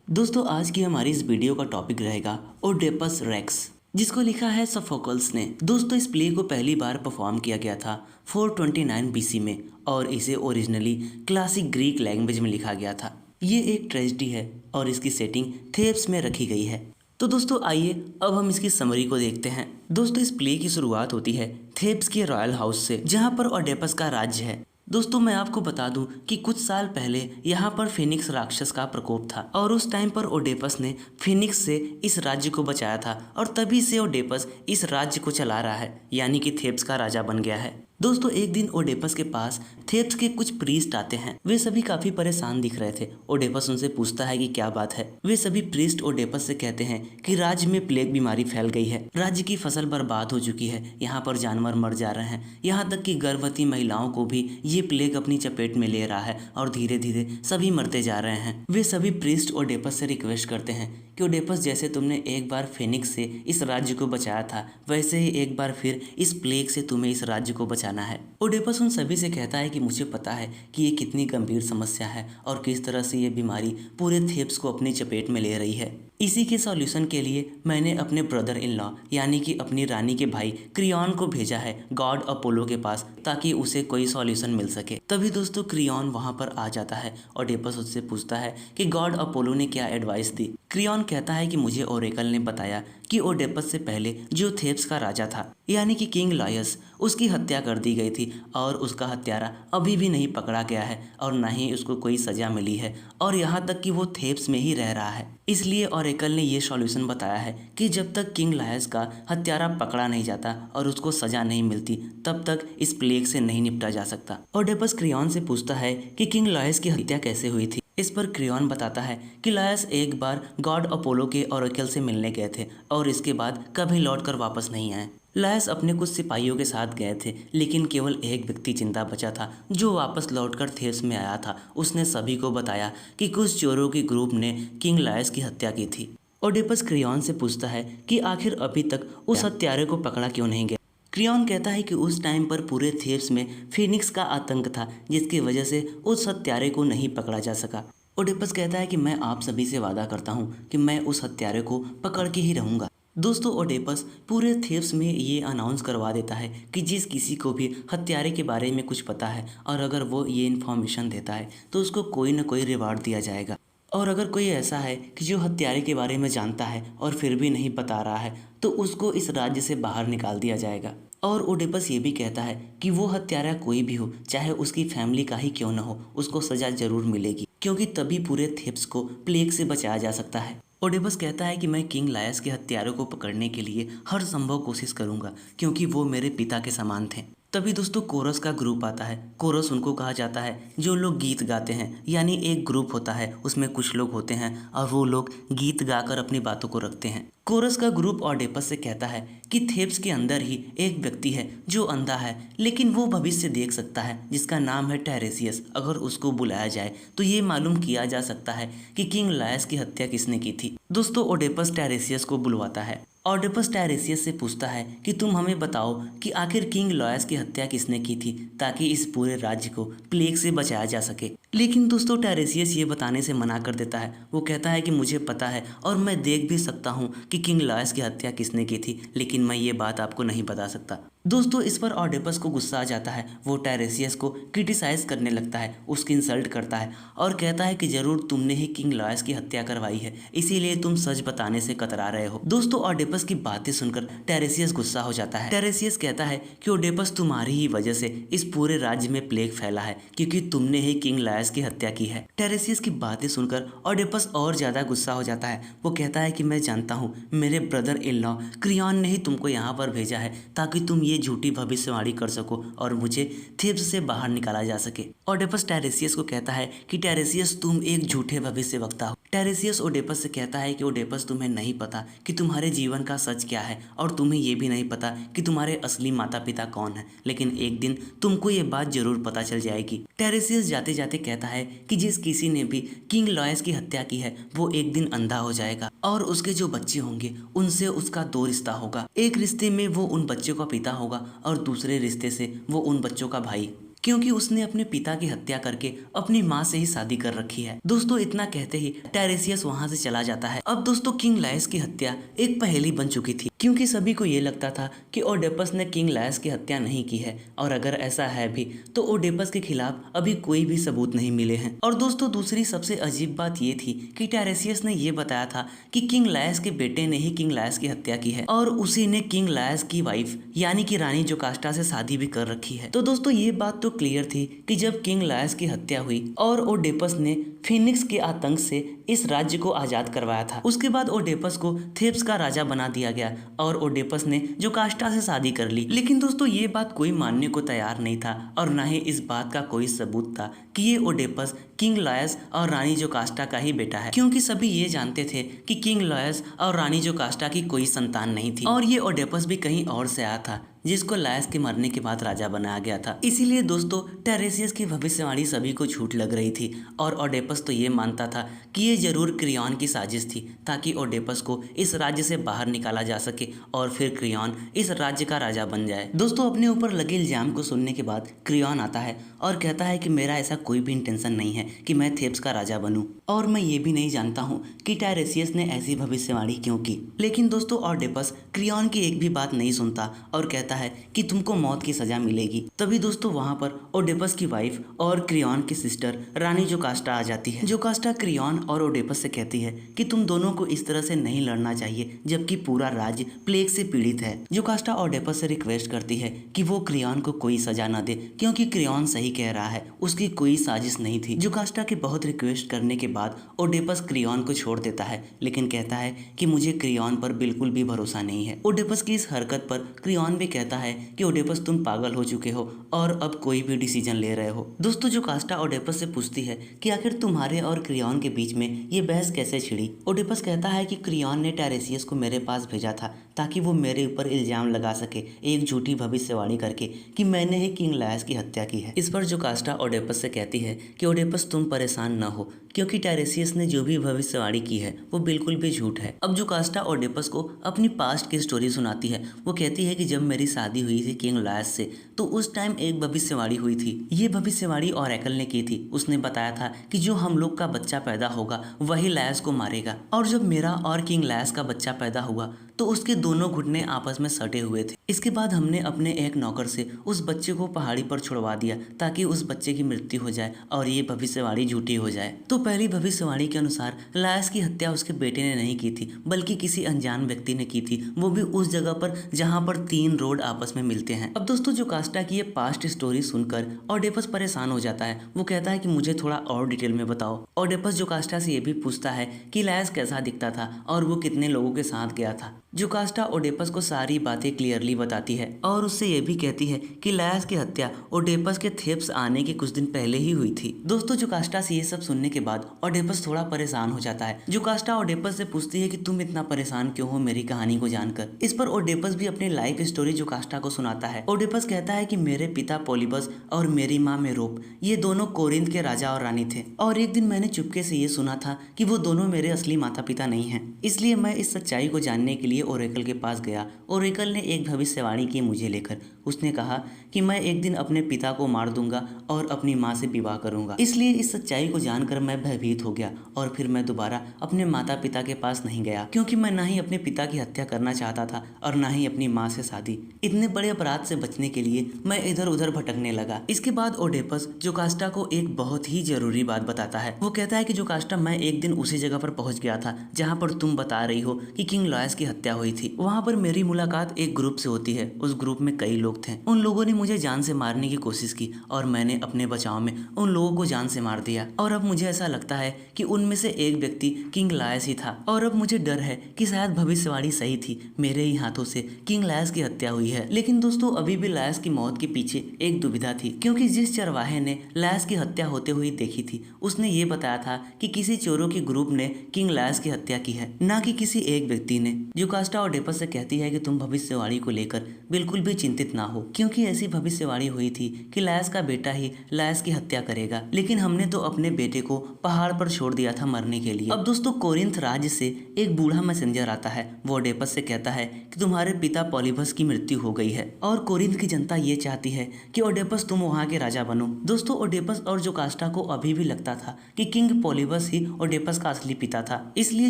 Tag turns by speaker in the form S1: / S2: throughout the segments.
S1: दोस्तों आज की हमारी इस वीडियो का टॉपिक रहेगा ओडेपस रेक्स, जिसको लिखा है सोफोकल्स ने। दोस्तों इस प्ले को पहली बार परफॉर्म किया गया था 429 बीसी में और इसे ओरिजिनली क्लासिक ग्रीक लैंग्वेज में लिखा गया था। ये एक ट्रेजेडी है और इसकी सेटिंग थेब्स में रखी गई है। तो दोस्तों आइए अब हम इसकी समरी को देखते हैं। दोस्तों इस प्ले की शुरुआत होती है थेब्स के रॉयल हाउस से, जहाँ पर ओडेपस का राज्य है। दोस्तों मैं आपको बता दूं कि कुछ साल पहले यहाँ पर फिनिक्स राक्षस का प्रकोप था और उस टाइम पर ओडेपस ने फिनिक्स से इस राज्य को बचाया था और तभी से ओडेपस इस राज्य को चला रहा है, यानी कि थेब्स का राजा बन गया है। दोस्तों एक दिन ओडेपस के पास थेब्स के कुछ प्रीस्ट आते हैं। वे सभी काफी परेशान दिख रहे थे। ओडेपस उनसे पूछता है कि क्या बात है। वे सभी प्रीस्ट ओडेपस से कहते हैं कि राज्य में प्लेग बीमारी फैल गई है, राज्य की फसल बर्बाद हो चुकी है, यहाँ पर जानवर मर जा रहे हैं, यहाँ तक कि गर्भवती महिलाओं को भी ये प्लेग अपनी चपेट में ले रहा है और धीरे धीरे सभी मरते जा रहे हैं। वे सभी प्रीस्ट ओडेपस से रिक्वेस्ट करते हैं कि ओडेपस जैसे तुमने एक बार फेनिक्स से इस राज्य को बचाया था, वैसे ही एक बार फिर इस प्लेग से तुम्हें इस राज्य को बचाना है। ओडेपस उन सभी से कहता है कि मुझे पता है कि ये कितनी गंभीर समस्या है और किस तरह से ये बीमारी पूरे थेब्स को अपनी चपेट में ले रही है। इसी के सॉल्यूशन के लिए मैंने अपने ब्रदर इन लॉ यानी कि अपनी रानी के भाई क्रियॉन को भेजा है गॉड अपोलो के पास, ताकि उसे कोई सॉल्यूशन मिल सके। तभी दोस्तों क्रियॉन वहां पर आ जाता है। ओडेपस उससे पूछता है कि गॉड अपोलो ने क्या एडवाइस दी। क्रियॉन कहता है कि मुझे ओरेकल ने बताया कि ओडेपस से पहले जो थेब्स का राजा था यानी कि किंग लायस, उसकी हत्या कर दी गई थी और उसका हत्यारा अभी भी नहीं पकड़ा गया है और ना ही उसको कोई सजा मिली है और यहाँ तक कि वो थेब्स में ही रह रहा है। इसलिए ओरेकल ने ये सॉल्यूशन बताया है कि जब तक किंग लायस का हत्यारा पकड़ा नहीं जाता और उसको सजा नहीं मिलती, तब तक इस प्लेग से नहीं निपटा जा सकता। ओडेपस क्रियॉन से पूछता है कि किंग लायस की हत्या कैसे हुई थी। इस पर क्रियॉन बताता है कि लायस एक बार गॉड अपोलो के ओरेकल से मिलने गए थे और इसके बाद कभी लौटकर वापस नहीं आए। लायस अपने कुछ सिपाहियों के साथ गए थे, लेकिन केवल एक व्यक्ति जिंदा बचा था जो वापस लौटकर थेब्स में आया था। उसने सभी को बताया कि कुछ चोरों के ग्रुप ने किंग लायस की हत्या की थी। ओडेपस क्रियॉन से पूछता है कि आखिर अभी तक उस हत्यारे को पकड़ा क्यों नहीं गया। क्रियॉन कहता है कि उस टाइम पर पूरे थेब्स में फिनिक्स का आतंक था, जिसकी वजह से उस हत्यारे को नहीं पकड़ा जा सका। ओडेपस कहता है कि मैं आप सभी से वादा करता हूँ कि मैं उस हत्यारे को पकड़ के ही रहूँगा। दोस्तों ओडेपस पूरे थेब्स में ये अनाउंस करवा देता है कि जिस किसी को भी हत्यारे के बारे में कुछ पता है और अगर वो ये इन्फॉर्मेशन देता है तो उसको कोई ना कोई रिवार्ड दिया जाएगा, और अगर कोई ऐसा है कि जो हत्यारे के बारे में जानता है और फिर भी नहीं बता रहा है तो उसको इस राज्य से बाहर निकाल दिया जाएगा। और ओडेपस ये भी कहता है कि वो हत्यारा कोई भी हो, चाहे उसकी फैमिली का ही क्यों न हो, उसको सजा जरूर मिलेगी, क्योंकि तभी पूरे थेब्स को प्लेग से बचाया जा सकता है। ओडेपस कहता है कि मैं किंग लायस के हत्यारों को पकड़ने के लिए हर संभव कोशिश करूंगा, क्योंकि वो मेरे पिता के समान थे। तभी दोस्तों कोरस का ग्रुप आता है। कोरस उनको कहा जाता है जो लोग गीत गाते हैं, यानी एक ग्रुप होता है, उसमें कुछ लोग होते हैं और वो लोग गीत गाकर अपनी बातों को रखते हैं। कोरस का ग्रुप ओडेपस से कहता है कि थेब्स के अंदर ही एक व्यक्ति है जो अंधा है, लेकिन वो भविष्य देख सकता है, जिसका नाम है टेरेसियस। अगर उसको बुलाया जाए तो ये मालूम किया जा सकता है कि किंग लायस की हत्या किसने की थी। दोस्तों ओडेपस टेरेसियस को बुलवाता है। ओडेपस टेरेसियस से पूछता है कि तुम हमें बताओ कि आखिर किंग लायस की हत्या किसने की थी, ताकि इस पूरे राज्य को प्लेग से बचाया जा सके। लेकिन दोस्तों टेरेसियस ये बताने से मना कर देता है। वो कहता है कि मुझे पता है और मैं देख भी सकता हूँ कि किंग लायस की हत्या किसने की थी, लेकिन मैं ये बात आपको नहीं बता सकता। दोस्तों इस पर ओडेपस को गुस्सा आ जाता है। वो टेरेसियस को क्रिटिसाइज करने लगता है, उसकी इंसल्ट करता है और कहता है कि जरूर तुमने ही किंग लायस की हत्या करवाई है, इसीलिए तुम सच बताने से कतरा रहे हो। दोस्तों ओडेपस की बातें सुनकर टेरेसियस गुस्सा हो जाता है। टेरेसियस कहता है कि ओडेपस तुम्हारी ही वजह से इस पूरे राज्य में प्लेग फैला है, क्योंकि तुमने ही किंग लायस की हत्या की है। टेरेसियस की बातें सुनकर ओडेपस और ज्यादा गुस्सा हो जाता है। वो कहता है कि मैं जानता हूँ मेरे ब्रदर इन लॉ क्रियॉन ने ही तुमको यहाँ पर भेजा है, ताकि तुम ये झूठी भविष्यवाणी कर सको और मुझे थेब्स से बाहर निकाला जा सके। ओडेपस टेरेसियस को कहता है कि टेरेसियस तुम एक झूठे भविष्यवक्ता हो। टेरेसियस ओडेपस से कहता है कि ओडेपस तुम्हें नहीं पता कि तुम्हारे जीवन का सच क्या है और तुम्हें ये भी नहीं पता कि तुम्हारे असली माता पिता कौन है, लेकिन एक दिन तुमको ये बात जरूर पता चल जाएगी। टेरेसियस जाते जाते कहता है कि जिस किसी ने भी किंग लायस की हत्या की है वो एक दिन अंधा हो जाएगा और उसके जो बच्चे होंगे उनसे उसका दो रिश्ता होगा। एक रिश्ते में वो उन बच्चों का पिता होगा और दूसरे रिश्ते से वो उन बच्चों का भाई। क्योंकि उसने अपने पिता की हत्या करके अपनी माँ से ही शादी कर रखी है। दोस्तों इतना कहते ही टेरेसियस वहां से चला जाता है। अब दोस्तों किंग लायस की हत्या एक पहेली बन चुकी थी, क्योंकि सभी को ये लगता था कि ओडेपस ने किंग लायस की हत्या नहीं की है, और अगर ऐसा है भी तो ओडेपस के खिलाफ अभी कोई भी सबूत नहीं मिले हैं। और दोस्तों दूसरी सबसे अजीब बात ये थी कि टेरेसियस ने ये बताया था कि किंग लायस के बेटे ने ही किंग लायस की हत्या की है, और उसी ने किंग लायस की वाइफ यानी कि रानी जोकास्टा से शादी भी कर रखी है। तो दोस्तों ये बात तो क्लियर थी कि जब किंग लायस की हत्या हुई और ओडेपस ने फिनिक्स के आतंक से इस राज्य को आजाद करवाया था, उसके बाद ओडेपस को थेब्स का राजा बना दिया गया और ओडेपस ने जोकास्टा से शादी कर ली। लेकिन दोस्तों ये बात कोई मानने को तैयार नहीं था, और ना ही इस बात का कोई सबूत था कि ये ओडेपस किंग लायस और रानी जोकास्टा का ही बेटा है, क्योंकि सभी ये जानते थे कि किंग लायस और रानी जोकास्टा की कोई संतान नहीं थी, और ये ओडेपस भी कहीं और से आया था जिसको लायस के मरने के बाद राजा बनाया गया था। इसीलिए दोस्तों टेरेसियस की भविष्यवाणी सभी को झूठ लग रही थी, और ओडेपस तो ये मानता था कि ये जरूर क्रियॉन की साजिश थी, ताकि ओडेपस को इस राज्य से बाहर निकाला जा सके और फिर क्रियॉन इस राज्य का राजा बन जाए। दोस्तों अपने ऊपर लगे इल्जाम को सुनने के बाद क्रियॉन आता है और कहता है कि मेरा ऐसा कोई भी इंटेंशन नहीं है कि मैं थेब्स का राजा बनूं, और मैं ये भी नहीं जानता हूँ कि टेरेसियस ने ऐसी भविष्यवाणी क्यों की। लेकिन दोस्तों ओडेपस क्रियॉन की एक भी बात नहीं सुनता और कहता है कि तुमको मौत की सजा मिलेगी। तभी दोस्तों वहां पर ओडेपस की वाइफ और क्रियॉन की सिस्टर रानी जोकास्टा आ जाती है। जोकास्टा क्रियॉन और ओडेपस से कहती है कि तुम दोनों को इस तरह से नहीं लड़ना चाहिए जबकि पूरा राज्य प्लेग से पीड़ित है। जोकास्टा ओडेपस से रिक्वेस्ट करती है कि वो क्रियॉन को कोई सजा न दे, क्योंकि क्रियॉन सही कह रहा है, उसकी कोई साजिश नहीं थी। जोकास्टा के बहुत रिक्वेस्ट करने के बाद ओडेपस क्रियॉन को छोड़ देता है, लेकिन कहता है कि मुझे क्रियॉन पर बिल्कुल भी भरोसा नहीं है। ओडेपस की इस हरकत पर क्रियॉन भी कहता है कि ओडेपस तुम पागल हो चुके हो और अब कोई भी डिसीजन ले रहे हो। दोस्तों जोकास्टा ओडेपस से पूछती है कि आखिर तुम्हारे और क्रियॉन के बीच में ये बहस कैसे छिड़ी। ओडेपस कहता है कि क्रियॉन ने टेरेसियस को मेरे पास भेजा था ताकि वो मेरे ऊपर इल्जाम लगा सके एक झूठी भविष्यवाणी करके कि मैंने ही किंग लायस की हत्या की है। इस पर जोकास्टा ओडेपस से कहती है कि ओडेपस तुम परेशान न हो, क्योंकि टेरेसियस ने जो भी भविष्यवाणी की है वो बिल्कुल भी झूठ है। अब जोकास्टा ओडेपस को अपनी पास्ट की स्टोरी सुनाती है। वो कहती है कि जब मेरी शादी हुई थी किंग लायस से, तो उस टाइम एक भविष्यवाणी हुई थी। ये भविष्यवाणी ओरेकल ने की थी। उसने बताया था कि जो हम लोग का बच्चा पैदा होगा वही लायस को मारेगा, और जब मेरा और किंग लायस का बच्चा पैदा हुआ तो उसके दोनों घुटने आपस में सटे हुए थे। इसके बाद हमने अपने एक नौकर से उस बच्चे को पहाड़ी पर छुड़वा दिया ताकि उस बच्चे की मृत्यु हो जाए और ये भविष्यवाणी झूठी हो जाए। तो पहली भविष्यवाणी के अनुसार लायस की हत्या उसके बेटे ने नहीं की थी, बल्कि किसी अनजान व्यक्ति ने की थी, वो भी उस जगह पर जहाँ पर 3 रोड आपस में मिलते हैं। अब दोस्तों जोकास्टा की ये पास्ट स्टोरी सुनकर ओडेपस परेशान हो जाता है। वो कहता है कि मुझे थोड़ा और डिटेल में बताओ। ओडेपस जोकास्टा से ये भी पूछता है कि लायस कैसा दिखता था और वो कितने लोगों के साथ गया था। जोकास्टा ओडेपस को सारी बातें क्लियरली बताती है और उससे ये भी कहती है कि लायस की हत्या ओडेपस के थेब्स आने के कुछ दिन पहले ही हुई थी। दोस्तों जोकास्टा से ये सब सुनने के बाद ओडेपस थोड़ा परेशान हो जाता है। जोकास्टा ओडेपस से पूछती है कि तुम इतना परेशान क्यों हो मेरी कहानी को जानकर। इस पर ओडेपस भी अपनी लाइफ स्टोरी जोकास्टा को सुनाता है। ओडेपस कहता है कि मेरे पिता पोलिबस और मेरी माँ मेरोप ये दोनों कोरिंथ के राजा और रानी थे, और एक दिन मैंने चुपके से ये सुना था कि वो दोनों मेरे असली माता पिता नहीं हैं। इसलिए मैं इस सच्चाई को जानने के लिए ओरेकल के पास गया। ओरेकल ने एक भविष्यवाणी की मुझे लेकर। उसने कहा कि मैं एक दिन अपने पिता को मार दूंगा और अपनी माँ से विवाह करूंगा। इसलिए इस सच्चाई को जानकर मैं भयभीत हो गया और फिर मैं दोबारा अपने माता पिता के पास नहीं गया, क्योंकि मैं ना ही अपने पिता की हत्या करना चाहता था और ना ही अपनी माँ से शादी। इतने बड़े अपराध से बचने के लिए मैं इधर उधर भटकने लगा। इसके बाद ओडेपस जोकास्टा को एक बहुत ही जरूरी बात बताता है। वो कहता है कि जोकास्टा मैं एक दिन उसी जगह पर पहुंच गया था जहाँ पर तुम बता रही हो कि किंग लायस की हत्या हुई थी। वहाँ पर मेरी मुलाकात एक ग्रुप से होती है। उस ग्रुप में कई लोग थे। उन लोगों ने मुझे जान से मारने की कोशिश की और मैंने अपने बचाव में उन लोगों को जान से मार दिया, और अब मुझे ऐसा लगता है कि उनमें से एक व्यक्ति किंग लायस ही था, और अब मुझे डर है कि शायद भविष्यवाणी सही थी, मेरे ही हाथों से किंग लायस की हत्या हुई है। लेकिन दोस्तों अभी भी लायस की मौत के पीछे एक दुविधा थी, क्योंकि जिस चरवाहे ने लायस की हत्या होते हुए देखी थी उसने ये बताया था कि किसी चोरों के ग्रुप ने किंग लायस की हत्या की है, न कि किसी एक व्यक्ति ने। जो जोकास्टा ओडेपस से कहती है कि तुम भविष्यवाणी को लेकर बिल्कुल भी चिंतित ना हो, क्योंकि ऐसी भविष्यवाणी हुई थी कि लायस का बेटा ही लायस की हत्या करेगा, लेकिन हमने तो अपने बेटे को पहाड़ पर छोड़ दिया था मरने के लिए। अब दोस्तों कोरिन्थ राज्य से एक बूढ़ा मैसेंजर आता है। वो ओडेपस से कहता है कि तुम्हारे पिता पॉलीबस की मृत्यु हो गई है और कोरिन्थ की जनता ये चाहती है कि ओडेपस तुम वहाँ के राजा बनो। दोस्तों ओडेपस और जोकास्टा को अभी भी लगता था कि किंग पॉलीबस ही ओडेपस का असली पिता था, इसलिए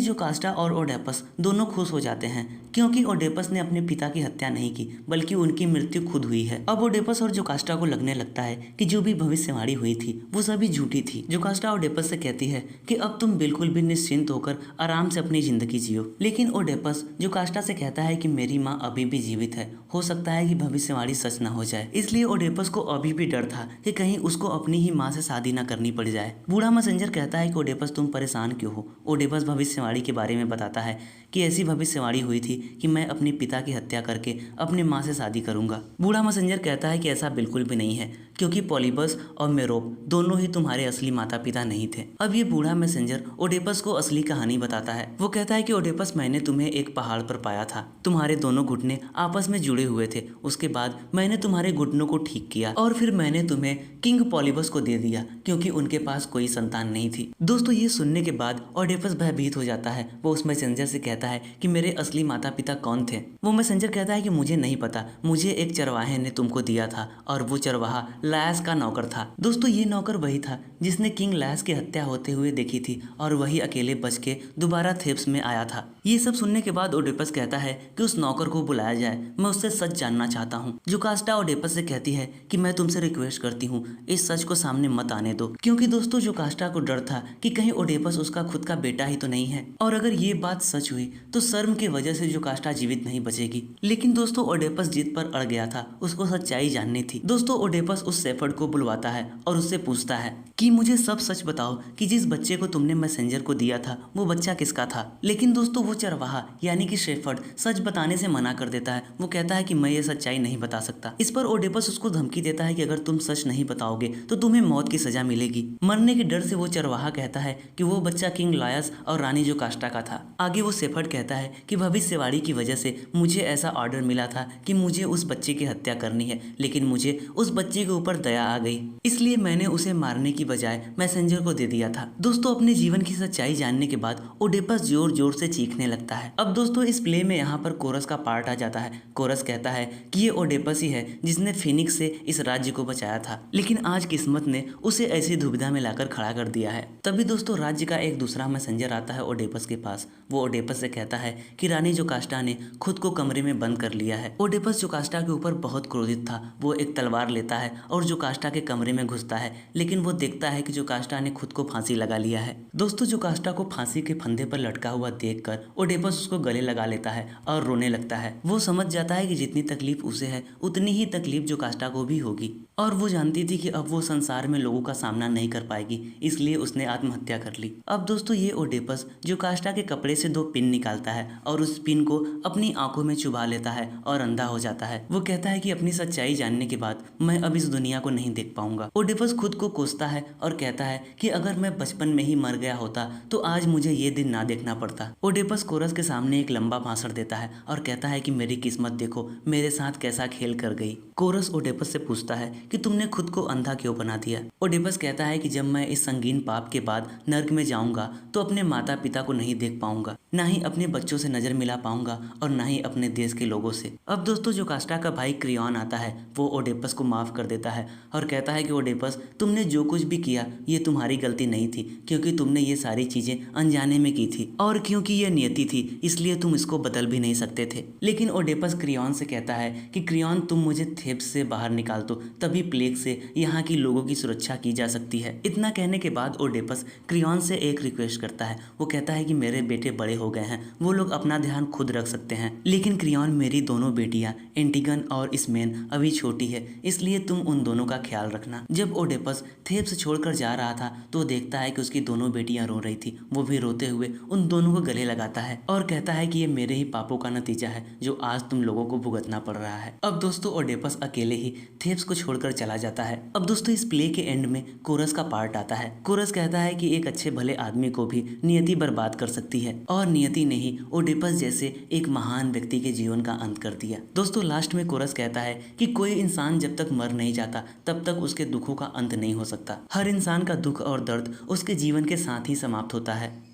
S1: जोकास्टा और ओडेपस दोनों खुश हो जाते हैं क्योंकि ओडेपस ने अपने पिता की हत्या नहीं की बल्कि उनकी मृत्यु खुद हुई है। अब ओडेपस और जोकास्टा को लगने लगता है कि जो भी भविष्यवाणी हुई थी वो सभी झूठी थी। जोकास्टा ओडेपस से कहती है कि अब तुम बिल्कुल भी निश्चिंत होकर आराम से अपनी जिंदगी जियो, लेकिन ओडेपस जोकास्टा से कहता है कि मेरी माँ अभी भी जीवित है, हो सकता है कि भविष्यवाणी सच न हो जाए। इसलिए ओडेपस को अभी भी डर था कि कहीं उसको अपनी ही माँ से शादी न करनी पड़ जाए। बूढ़ा मैसेंजर कहता है कि ओडेपस तुम परेशान क्यों हो। ओडेपस भविष्यवाणी के बारे में बताता है कि ऐसी भविष्यवाणी हुई थी कि मैं अपने पिता की हत्या करके अपनी माँ से शादी करूंगा। बूढ़ा मैसेंजर कहता है कि ऐसा बिल्कुल भी नहीं है, क्योंकि पॉलीबस और मेरोप दोनों ही तुम्हारे असली माता पिता नहीं थे। अब ये बूढ़ा मैसेंजर ओडेपस को असली कहानी बताता है। वो कहता है कि ओडेपस मैंने तुम्हें एक पहाड़ पर पाया था, तुम्हारे दोनों घुटने आपस में जुड़े हुए थे। उसके बाद मैंने तुम्हारे घुटनों को ठीक किया और फिर मैंने तुम्हें किंग पॉलीबस को दे दिया क्योंकि उनके पास कोई संतान नहीं थी। दोस्तों ये सुनने के बाद ओडेपस भयभीत हो जाता है। वो उस मैसेंजर से कहता है कि मेरे असली माता पिता कौन थे। वो मैसेंजर कहता है कि मुझे नहीं पता, मुझे एक चरवाहे ने तुमको दिया था और वो चरवाहा लायस का नौकर था। दोस्तों ये नौकर वही था जिसने किंग लायस की हत्या होते हुए देखी थी और वही अकेले बच के दोबारा थेब्स में आया था। ये सब सुनने के बाद ओडेपस कहता है कि उस नौकर को बुलाया जाए, मैं उससे सच जानना चाहता हूँ। जोकास्टा ओडेपस से कहती है कि मैं तुमसे रिक्वेस्ट करती हूँ इस सच को सामने मत आने दो, क्योंकि दोस्तों जोकास्टा को डर था कि कहीं ओडेपस उसका खुद का बेटा ही तो नहीं है और अगर ये बात सच हुई तो शर्म की वजह से जोकास्टा जीवित नहीं बचेगी। लेकिन दोस्तों ओडेपस जिद पर अड़ गया था, उसको सच्चाई जाननी थी। दोस्तों ओडेपस उस शेफर्ड को बुलवाता है और उससे पूछता है कि मुझे सब सच बताओ कि जिस बच्चे को तुमने मैसेंजर को दिया था वो बच्चा किसका था। लेकिन दोस्तों वो चरवाहा यानी कि शेफर्ड सच बताने से मना कर देता है। वो कहता है कि मैं ये सच्चाई नहीं बता सकता। इस पर ओडेपस उसको धमकी देता है कि अगर तुम सच नहीं बताओगे तो तुम्हें मौत की सजा मिलेगी। मरने के डर से वो चरवाहा कहता है कि वो बच्चा किंग लायस और रानी जोकास्टा का था। आगे वो शेफर्ड कहता है कि भविष्यवाणी की वजह से मुझे ऐसा ऑर्डर मिला था कि मुझे उस बच्चे की हत्या करनी है, लेकिन मुझे उस बच्चे के ऊपर दया आ गई, इसलिए मैंने उसे मारने की बजाय मैसेंजर को दे दिया था। दोस्तों अपने जीवन की सच्चाई जानने के बाद ओडेपस जोर जोर से चीखने लगता है। अब दोस्तों इस प्ले में यहाँ पर कोरस का पार्ट आ जाता है। कोरस कहता है कि ये ओडेपस ही है जिसने फिनिक्स से इस राज्य को बचाया था, लेकिन आज किस्मत ने उसे ऐसी दुविधा में लाकर खड़ा कर दिया है। तभी दोस्तों राज्य का एक दूसरा मैसेंजर आता है ओडेपस के पास। वो ओडेपस से कहता है कि रानी जोकास्टा ने खुद को कमरे में बंद कर लिया है। ओडेपस जोकास्टा के ऊपर बहुत क्रोधित था। वो एक तलवार लेता है और जोकास्टा के कमरे में घुसता है, लेकिन वो देखता है कि जोकास्टा ने खुद को फांसी लगा लिया है। दोस्तों जोकास्टा को फांसी के फंदे पर लटका हुआ देखकर ओडेपस उसको गले लगा लेता है और रोने लगता है। वो समझ जाता है कि जितनी तकलीफ उसे है उतनी ही तकलीफ जोकास्टा को भी होगी और वो जानती थी कि अब वो संसार में लोगों का सामना नहीं कर पाएगी, इसलिए उसने आत्महत्या कर ली। अब दोस्तों ये ओडेपस जोकास्टा के कपड़े से 2 पिन निकालता है और उस पिन को अपनी आंखों में चुभा लेता है और अंधा हो जाता है। वो कहता है कि अपनी सच्चाई जानने के बाद मैं अब इस दुनिया को नहीं देख पाऊंगा। ओडेपस खुद को कोसता है और कहता है कि अगर मैं बचपन में ही मर गया होता तो आज मुझे ये दिन ना देखना पड़ता। ओडेपस कोरस के सामने एक लंबा भाषण देता है और कहता है कि मेरी किस्मत देखो, मेरे साथ कैसा खेल कर गई। कोरस ओडेपस से पूछता है कि तुमने खुद को अंधा क्यों बना दिया। ओडेपस कहता है कि जब मैं इस संगीन पाप के बाद नर्क में जाऊंगा तो अपने माता पिता को नहीं देख पाऊंगा, ना ही अपने बच्चों से नजर मिला पाऊंगा और ना ही अपने देश के लोगों से। अब दोस्तों जोकास्टा का भाई क्रियॉन आता है। वो ओडेपस को माफ कर देता है और कहता है कि ओडेपस तुमने जो कुछ भी किया ये तुम्हारी गलती नहीं थी, क्योंकि तुमने ये सारी चीजें अनजाने में की थी और क्योंकि ये नियति थी इसलिए तुम इसको बदल भी नहीं सकते थे। लेकिन ओडेपस क्रियॉन से कहता है कि क्रियॉन तुम मुझे थेब्स से बाहर निकाल दो, तभी प्लेग से यहाँ की लोगों की सुरक्षा की जा सकती है। इतना कहने के बाद ओडेपस क्रियॉन से एक रिक्वेस्ट करता है। वो कहता है कि मेरे बेटे बड़े हो गए हैं, वो लोग अपना ध्यान खुद रख सकते हैं, लेकिन क्रियॉन मेरी दोनों बेटियां एंटिगन और इसमेन अभी छोटी है, इसलिए तुम उन दोनों का ख्याल रखना। जब ओडेपस थेब्स छोड़कर जा रहा था तो देखता है कि उसकी दोनों बेटियां रो रही थी। वो भी रोते हुए उन दोनों को गले लगाता है और कहता है कि ये मेरे ही पापों का नतीजा है जो आज तुम लोगों को भुगतना पड़ रहा है। अब दोस्तों ओडेपस अकेले ही थेब्स को छोड़कर चला जाता है। अब दोस्तों इस प्ले के एंड में कोरस का पार्ट आता है। कोरस कहता है कि एक अच्छे भले आदमी को भी नियति बर्बाद कर सकती है और नियति ने ही ओडेपस जैसे एक महान व्यक्ति के जीवन का अंत कर दिया। दोस्तों लास्ट में कोरस कहता है कि कोई इंसान जब तक मर नहीं जाता तब तक उसके दुखों का अंत नहीं हो सकता। हर इंसान का दुख और दर्द उसके जीवन के साथ ही समाप्त होता है।